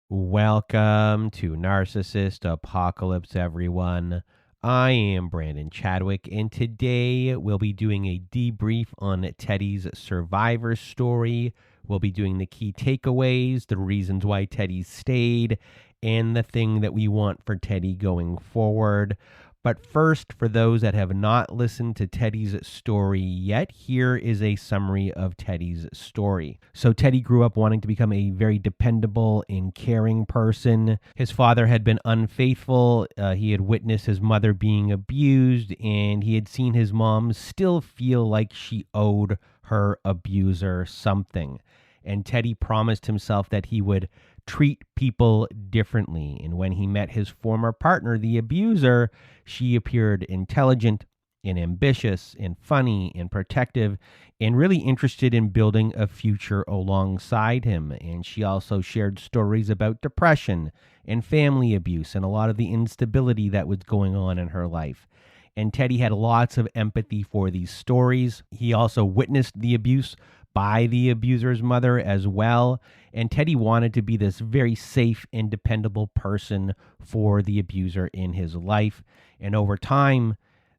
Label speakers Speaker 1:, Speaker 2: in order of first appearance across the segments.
Speaker 1: Welcome to Narcissist Apocalypse, everyone. I am Brandon Chadwick, and today we'll be doing a debrief on Teddy's survivor story. We'll be doing the key takeaways, the reasons why Teddy stayed, and the thing that we want for Teddy going forward. But first, for those that have not listened to Teddy's story yet, here is a summary of Teddy's story. So Teddy grew up wanting to become a very dependable and caring person. His father had been unfaithful. He had witnessed his mother being abused, and he had seen his mom still feel like she owed her abuser something. And Teddy promised himself that he would treat people differently. And when he met his former partner, the abuser, she appeared intelligent and ambitious and funny and protective and really interested in building a future alongside him. And she also shared stories about depression and family abuse and a lot of the instability that was going on in her life. And Teddy had lots of empathy for these stories. He also witnessed the abuse by the abuser's mother as well. And Teddy wanted to be this very safe and dependable person for the abuser in his life. And over time,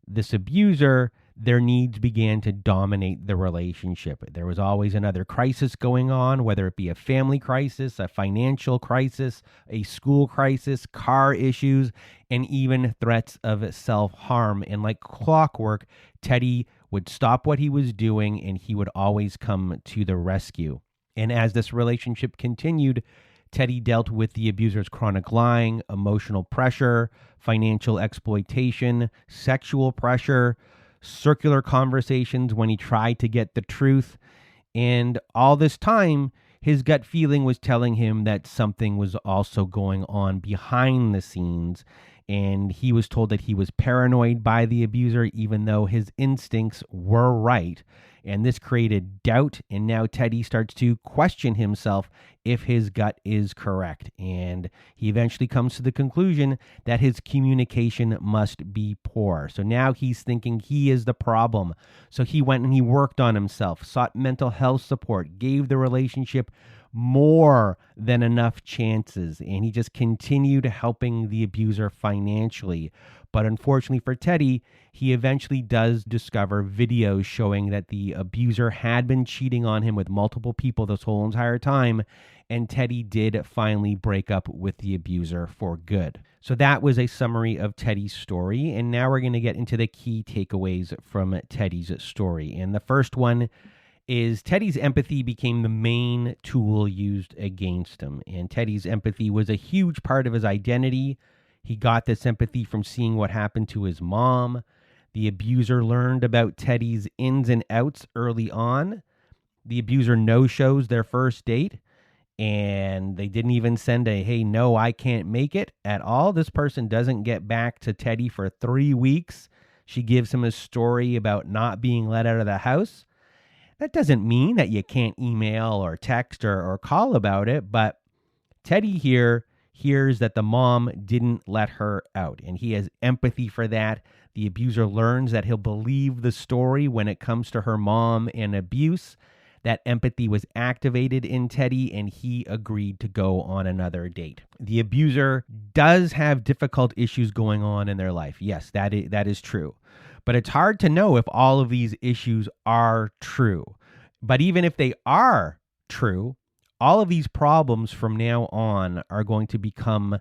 Speaker 1: this abuser, their needs began to dominate the relationship. There was always another crisis going on, whether it be a family crisis, a financial crisis, a school crisis, car issues, and even threats of self-harm. And like clockwork, Teddy would stop what he was doing and he would always come to the rescue. And as this relationship continued, Teddy dealt with the abuser's chronic lying, emotional pressure, financial exploitation, sexual pressure, circular conversations when he tried to get the truth. And all this time, his gut feeling was telling him that something was also going on behind the scenes. And he was told that he was paranoid by the abuser, even though his instincts were right. And this created doubt. And now Teddy starts to question himself if his gut is correct. And he eventually comes to the conclusion that his communication must be poor. So now he's thinking he is the problem. So he went and he worked on himself, sought mental health support, gave the relationship more than enough chances, and he just continued helping the abuser financially. But unfortunately for Teddy, he eventually does discover videos showing that the abuser had been cheating on him with multiple people this whole entire time, and Teddy did finally break up with the abuser for good. So that was a summary of Teddy's story, and now we're going to get into the key takeaways from Teddy's story. And the first one is Teddy's empathy became the main tool used against him. And Teddy's empathy was a huge part of his identity. He got this empathy from seeing what happened to his mom. The abuser learned about Teddy's ins and outs early on. The abuser no-shows their first date, and they didn't even send a, hey, no, I can't make it at all. This person doesn't get back to Teddy for 3 weeks. She gives him a story about not being let out of the house. That doesn't mean that you can't email or text or call about it, but Teddy here hears that the mom didn't let her out, and he has empathy for that. The abuser learns that he'll believe the story when it comes to her mom and abuse. That empathy was activated in Teddy, and he agreed to go on another date. The abuser does have difficult issues going on in their life. Yes, that is true. But it's hard to know if all of these issues are true. But even if they are true, all of these problems from now on are going to become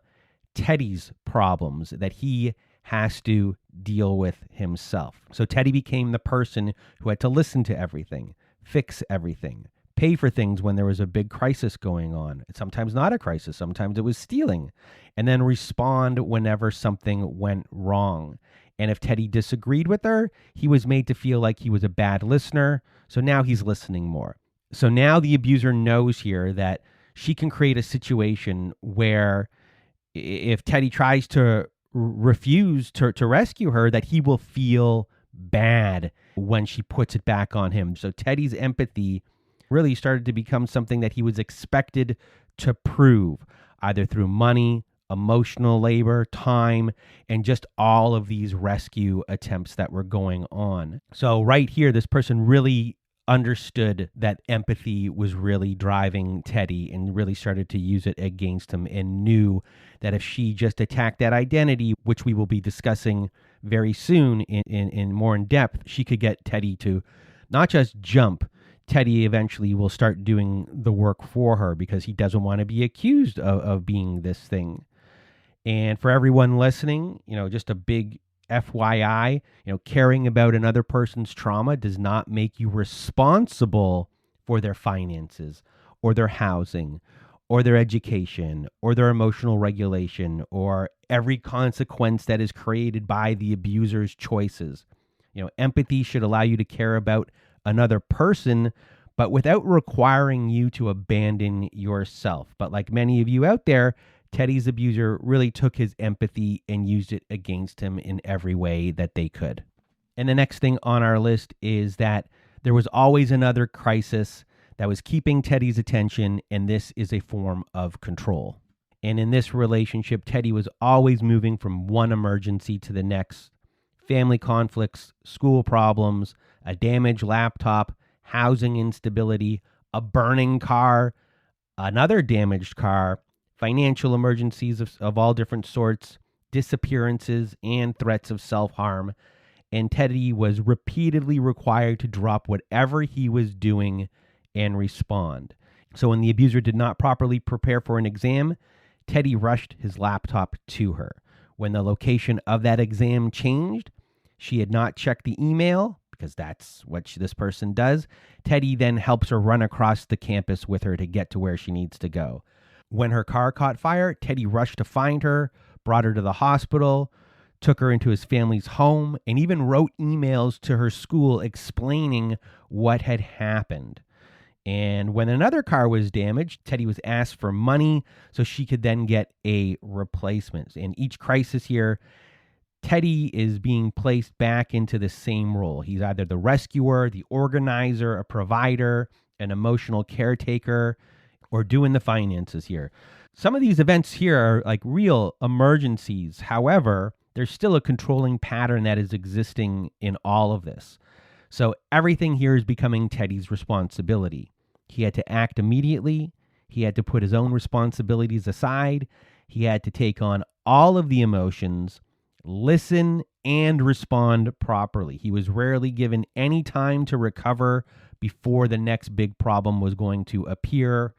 Speaker 1: Teddy's problems that he has to deal with himself. So Teddy became the person who had to listen to everything, fix everything, pay for things when there was a big crisis going on. Sometimes not a crisis, sometimes it was stealing, and then respond whenever something went wrong. And if Teddy disagreed with her, he was made to feel like he was a bad listener. So now he's listening more. So now the abuser knows here that she can create a situation where if Teddy tries to refuse to rescue her, that he will feel bad when she puts it back on him. So Teddy's empathy really started to become something that he was expected to prove, either through money, emotional labor, time, and just all of these rescue attempts that were going on. So right here, this person really understood that empathy was really driving Teddy and really started to use it against him, and knew that if she just attacked that identity, which we will be discussing very soon in more in depth, she could get Teddy to not just jump. Teddy eventually will start doing the work for her because he doesn't want to be accused of being this thing. And for everyone listening, just a big FYI, caring about another person's trauma does not make you responsible for their finances or their housing or their education or their emotional regulation or every consequence that is created by the abuser's choices. Empathy should allow you to care about another person, but without requiring you to abandon yourself. But like many of you out there, Teddy's abuser really took his empathy and used it against him in every way that they could. And the next thing on our list is that there was always another crisis that was keeping Teddy's attention, and this is a form of control. And in this relationship, Teddy was always moving from one emergency to the next. Family conflicts, school problems, a damaged laptop, housing instability, a burning car, another damaged car, financial emergencies of all different sorts, disappearances, and threats of self-harm. And Teddy was repeatedly required to drop whatever he was doing and respond. So when the abuser did not properly prepare for an exam, Teddy rushed his laptop to her. When the location of that exam changed, she had not checked the email, because that's what this person does. Teddy then helps her run across the campus with her to get to where she needs to go. When her car caught fire, Teddy rushed to find her, brought her to the hospital, took her into his family's home, and even wrote emails to her school explaining what had happened. And when another car was damaged, Teddy was asked for money so she could then get a replacement. In each crisis here, Teddy is being placed back into the same role. He's either the rescuer, the organizer, a provider, an emotional caretaker, or doing the finances here. Some of these events here are like real emergencies. However, there's still a controlling pattern that is existing in all of this. So everything here is becoming Teddy's responsibility. He had to act immediately. He had to put his own responsibilities aside. He had to take on all of the emotions, listen, and respond properly. He was rarely given any time to recover before the next big problem was going to appear.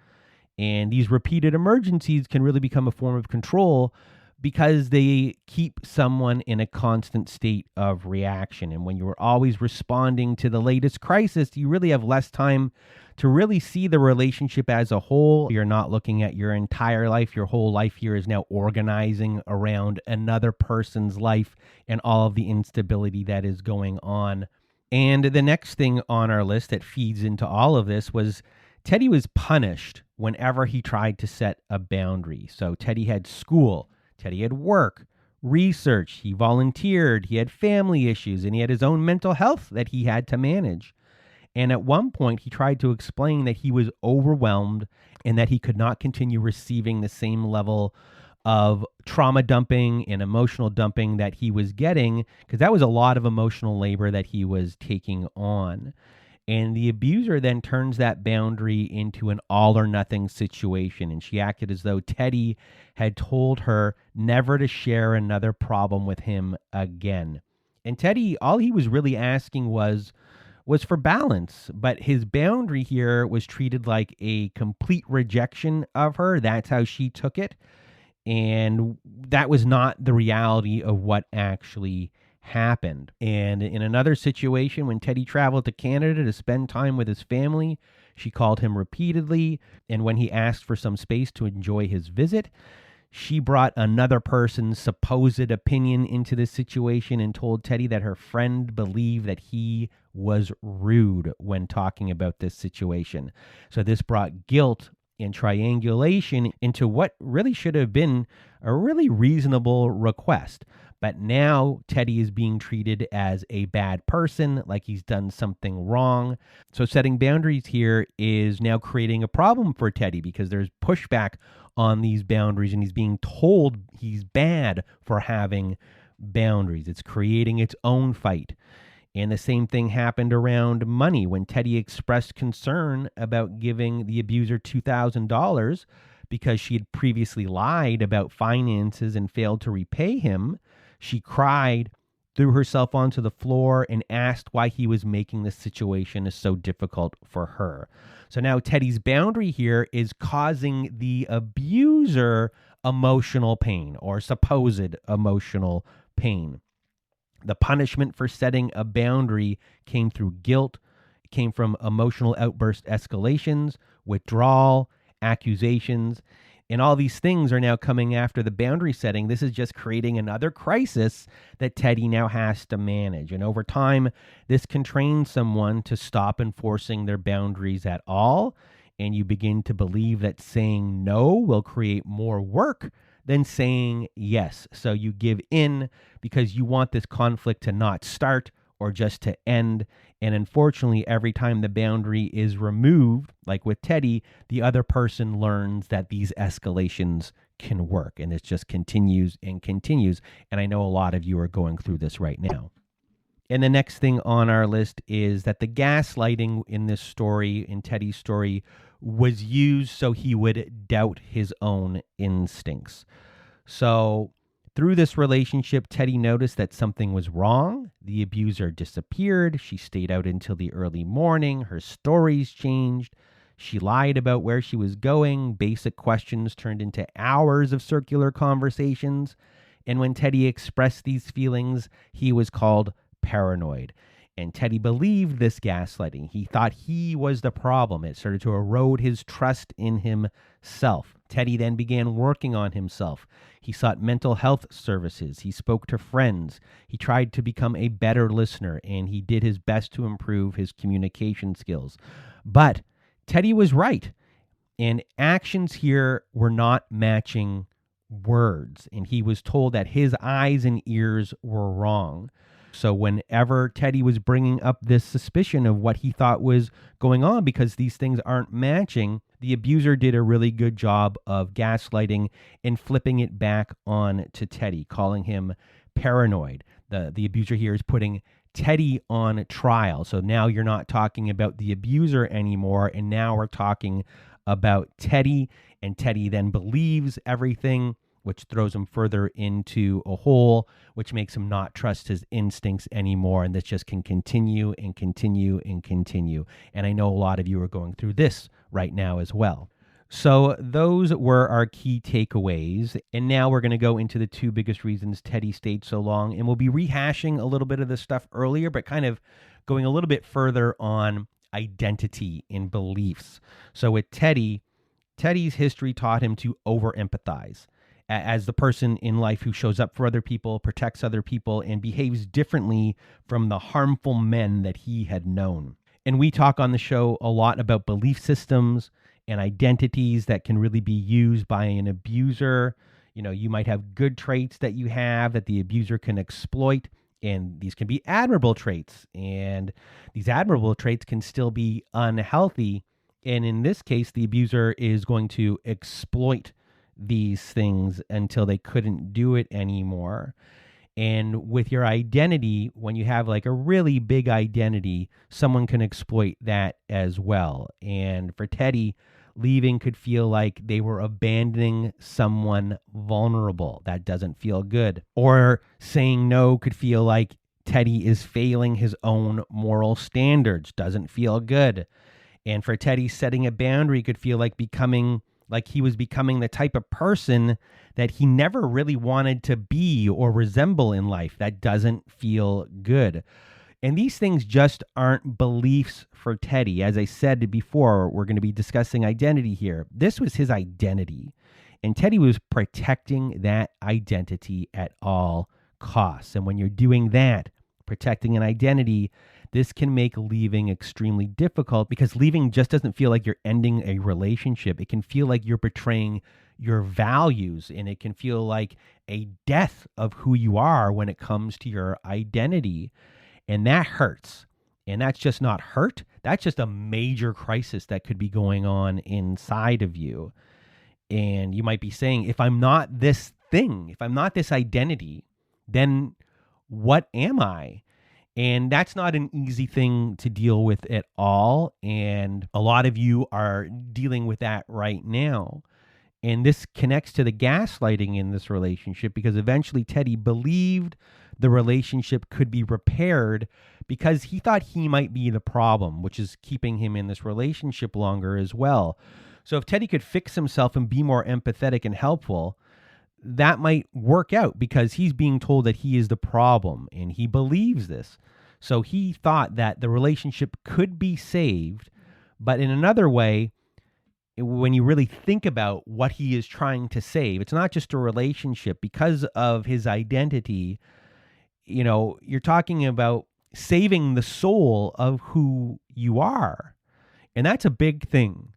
Speaker 1: And these repeated emergencies can really become a form of control because they keep someone in a constant state of reaction. And when you are always responding to the latest crisis, you really have less time to really see the relationship as a whole. You're not looking at your entire life. Your whole life here is now organizing around another person's life and all of the instability that is going on. And the next thing on our list that feeds into all of this was Teddy was punished whenever he tried to set a boundary. So Teddy had school, Teddy had work, research, he volunteered, he had family issues, and he had his own mental health that he had to manage. And at one point, he tried to explain that he was overwhelmed and that he could not continue receiving the same level of trauma dumping and emotional dumping that he was getting, because that was a lot of emotional labor that he was taking on. And the abuser then turns that boundary into an all or nothing situation. And she acted as though Teddy had told her never to share another problem with him again. And Teddy, all he was really asking was for balance. But his boundary here was treated like a complete rejection of her. That's how she took it. And that was not the reality of what actually happened. And in another situation, when Teddy traveled to Canada to spend time with his family, she called him repeatedly. And when he asked for some space to enjoy his visit, she brought another person's supposed opinion into this situation and told Teddy that her friend believed that he was rude when talking about this situation. So this brought guilt and triangulation into what really should have been a really reasonable request. But now Teddy is being treated as a bad person, like he's done something wrong. So setting boundaries here is now creating a problem for Teddy because there's pushback on these boundaries and he's being told he's bad for having boundaries. It's creating its own fight. And the same thing happened around money when Teddy expressed concern about giving the abuser $2,000 because she had previously lied about finances and failed to repay him. She cried, threw herself onto the floor, and asked why he was making the situation so difficult for her. So now Teddy's boundary here is causing the abuser emotional pain or supposed emotional pain. The punishment for setting a boundary came through guilt, it came from emotional outburst escalations, withdrawal, accusations, and all these things are now coming after the boundary setting. This is just creating another crisis that Teddy now has to manage. And over time, this can train someone to stop enforcing their boundaries at all. And you begin to believe that saying no will create more work than saying yes. So you give in because you want this conflict to not start or just to end. And unfortunately, every time the boundary is removed, like with Teddy, the other person learns that these escalations can work. And it just continues and continues. And I know a lot of you are going through this right now. And the next thing on our list is that the gaslighting in this story, in Teddy's story, was used so he would doubt his own instincts. So through this relationship, Teddy noticed that something was wrong. The abuser disappeared. She stayed out until the early morning. Her stories changed. She lied about where she was going. Basic questions turned into hours of circular conversations. And when Teddy expressed these feelings, he was called paranoid. And Teddy believed this gaslighting. He thought he was the problem. It started to erode his trust in himself. Teddy then began working on himself. He sought mental health services. He spoke to friends. He tried to become a better listener, and he did his best to improve his communication skills. But Teddy was right, and actions here were not matching words, and he was told that his eyes and ears were wrong. So whenever Teddy was bringing up this suspicion of what he thought was going on because these things aren't matching, the abuser did a really good job of gaslighting and flipping it back on to Teddy, calling him paranoid. The abuser here is putting Teddy on trial. So now you're not talking about the abuser anymore, and now we're talking about Teddy, and Teddy then believes everything, which throws him further into a hole, which makes him not trust his instincts anymore. And this just can continue and continue and continue. And I know a lot of you are going through this right now as well. So those were our key takeaways. And now we're going to go into the two biggest reasons Teddy stayed so long. And we'll be rehashing a little bit of this stuff earlier, but kind of going a little bit further on identity and beliefs. So with Teddy's history taught him to over-empathize as the person in life who shows up for other people, protects other people, and behaves differently from the harmful men that he had known. And we talk on the show a lot about belief systems and identities that can really be used by an abuser. You know, you might have good traits that you have that the abuser can exploit, and these can be admirable traits. And these admirable traits can still be unhealthy. And in this case, the abuser is going to exploit these things until they couldn't do it anymore. And with your identity, when you have like a really big identity, someone can exploit that as well. And for Teddy, leaving could feel like they were abandoning someone vulnerable. That doesn't feel good. Or saying no could feel like Teddy is failing his own moral standards. Doesn't feel good. And for Teddy, setting a boundary could feel like he was becoming the type of person that he never really wanted to be or resemble in life. That doesn't feel good. And these things just aren't beliefs for Teddy. As I said before, we're going to be discussing identity here. This was his identity. And Teddy was protecting that identity at all costs. And when you're doing that, protecting an identity, this can make leaving extremely difficult because leaving just doesn't feel like you're ending a relationship. It can feel like you're betraying your values, and it can feel like a death of who you are when it comes to your identity. And that hurts. And that's just not hurt. That's just a major crisis that could be going on inside of you. And you might be saying, if I'm not this thing, if I'm not this identity, then what am I? And that's not an easy thing to deal with at all. And a lot of you are dealing with that right now. And this connects to the gaslighting in this relationship because eventually Teddy believed the relationship could be repaired because he thought he might be the problem, which is keeping him in this relationship longer as well. So if Teddy could fix himself and be more empathetic and helpful, that might work out because he's being told that he is the problem and he believes this. So he thought that the relationship could be saved, but in another way, when you really think about what he is trying to save, it's not just a relationship. Because of his identity, you're talking about saving the soul of who you are. And that's a big thing.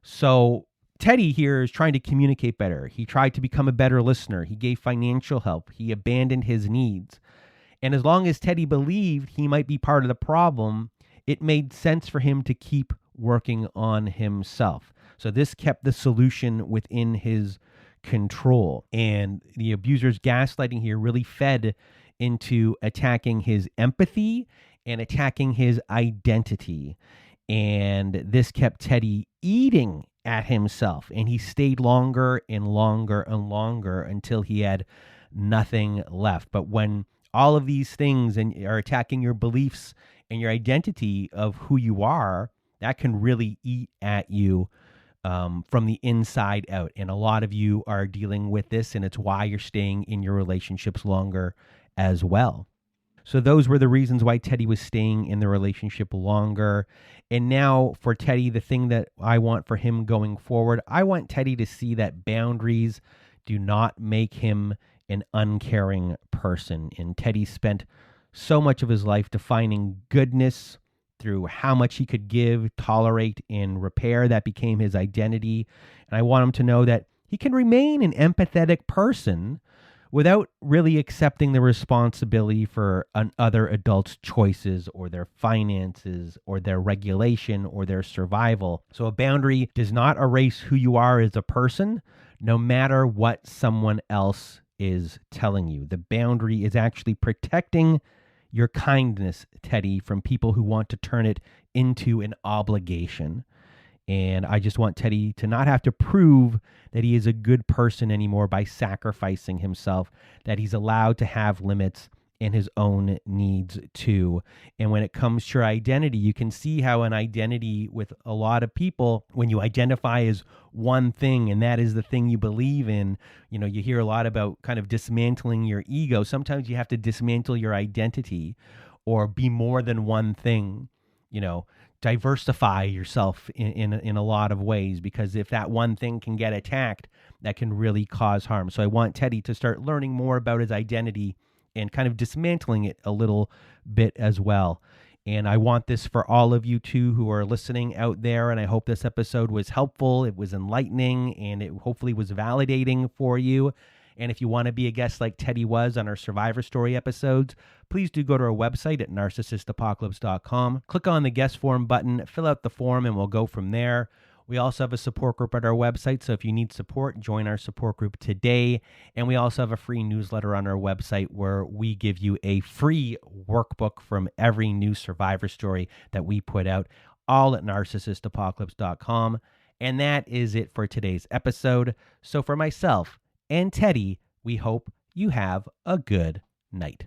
Speaker 1: So Teddy here is trying to communicate better. He tried to become a better listener. He gave financial help. He abandoned his needs. And as long as Teddy believed he might be part of the problem, it made sense for him to keep working on himself. So this kept the solution within his control. And the abuser's gaslighting here really fed into attacking his empathy and attacking his identity. And this kept Teddy eating at himself. And he stayed longer and longer and longer until he had nothing left. But when all of these things are attacking your beliefs and your identity of who you are, that can really eat at you from the inside out. And a lot of you are dealing with this, and it's why you're staying in your relationships longer as well. So those were the reasons why Teddy was staying in the relationship longer. And now for Teddy, the thing that I want for him going forward, I want Teddy to see that boundaries do not make him an uncaring person. And Teddy spent so much of his life defining goodness through how much he could give, tolerate, and repair. That became his identity. And I want him to know that he can remain an empathetic person without really accepting the responsibility for other adults' choices or their finances or their regulation or their survival. So a boundary does not erase who you are as a person, no matter what someone else is telling you. The boundary is actually protecting your kindness, Teddy, from people who want to turn it into an obligation. And I just want Teddy to not have to prove that he is a good person anymore by sacrificing himself, that he's allowed to have limits and his own needs too. And when it comes to your identity, you can see how an identity with a lot of people, when you identify as one thing and that is the thing you believe in, you hear a lot about kind of dismantling your ego. Sometimes you have to dismantle your identity or be more than one thing, diversify yourself in a lot of ways, because if that one thing can get attacked, that can really cause harm. So I want Teddy to start learning more about his identity and kind of dismantling it a little bit as well. And I want this for all of you too who are listening out there. And I hope this episode was helpful. It was enlightening, and it hopefully was validating for you. And if you want to be a guest like Teddy was on our Survivor Story episodes, please do go to our website at narcissistapocalypse.com. Click on the guest form button, fill out the form, and we'll go from there. We also have a support group at our website, so if you need support, join our support group today. And we also have a free newsletter on our website where we give you a free workbook from every new Survivor Story that we put out, all at narcissistapocalypse.com. And that is it for today's episode. So for myself and Teddy, we hope you have a good night.